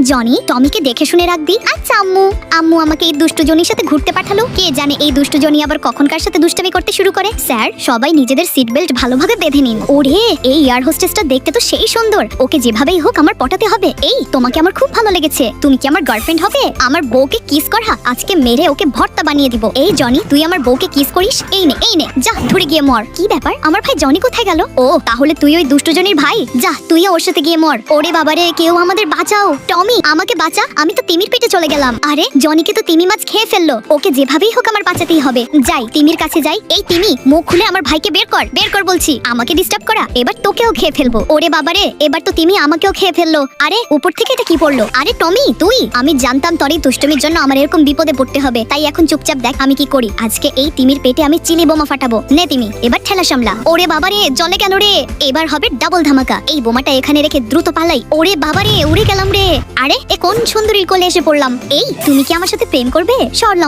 Johnny, টমিকে দেখে শুনে রাখবি। আচ্ছা আম্মু। আম্মু আমাকে এই দুষ্টু জনির সাথে ঘুরতে পাঠালো, কে জানে এই দুষ্টু জনি আবার কখন কার সাথে দুষ্টামি করতে শুরু করে। স্যার, সবাই নিজেদের সিট বেল্ট ভালোভাবে বেঁধে নিন। ওরে, এই এয়ার হোস্টেসটা দেখতে তো সেই সুন্দর, ওকে যেভাবেই হোক আমার পটাতে হবে। এই, তোমাকে আমার খুব ভালো লেগেছে, তুমি কি আমার গার্লফ্রেন্ড হবে? আমার বউকে কিস করা, আজকে মেরে ওকে ভর্তা বানিয়ে দিব। এই জনি, তুই আমার বউকে কিস করিস? এই নে যা, ধরে গিয়ে মর। কি ব্যাপার, আমার ভাই জনি কোথায় গেল? ও তাহলে তুই ওই দুষ্টু জনির ভাই, যা তুইও ওর সাথে গিয়ে মর। ওরে বাবারে, কেউ আমাদের বাঁচাও। টমি, আমাকে বাঁচা, আমি তো তিমির পেটে চলে গেলাম। আরে, জনিকে তো তিমি মাছ খেয়ে ফেললো, ওকে যেভাবেই হোক আমার বাঁচাতেই হবে। যাই, তিমির কাছে যাই। এই তিমি, মুখ খুলে আমার ভাইকে বের কর বলছি। আমাকে ডিস্টার্ব করা, এবার তোকেও খেয়ে ফেলবো। ওরে বাবারে, এবার তো তিমি আমাকেও খেয়ে ফেললো। আরে, উপর থেকে এটা কি পড়লো? আরে টমি, তুই? আমি জানতাম তোর এই দুষ্টমির জন্য আমার এরকম বিপদে পড়তে হবে, তাই এখন চুপচাপ দেখ আমি কি করি। আজকে এই তিমির পেটে আমি চিলি বোমা ফাটাবো। নে তিমি, এবার ঠেলা সামলা। ওরে বাবারে, জলে কেন রে? এবার হবে ডাবল ধামাকা। এই বোমাটা এখানে রেখে দ্রুত পালাই। ওরে বাবারে, উড়ে গেলাম রে। আরে, এ কোন সুন্দরীর কোলে এসে পড়লাম। এই, তুমি কি আমার সাথে প্রেম করবে? সরলাম।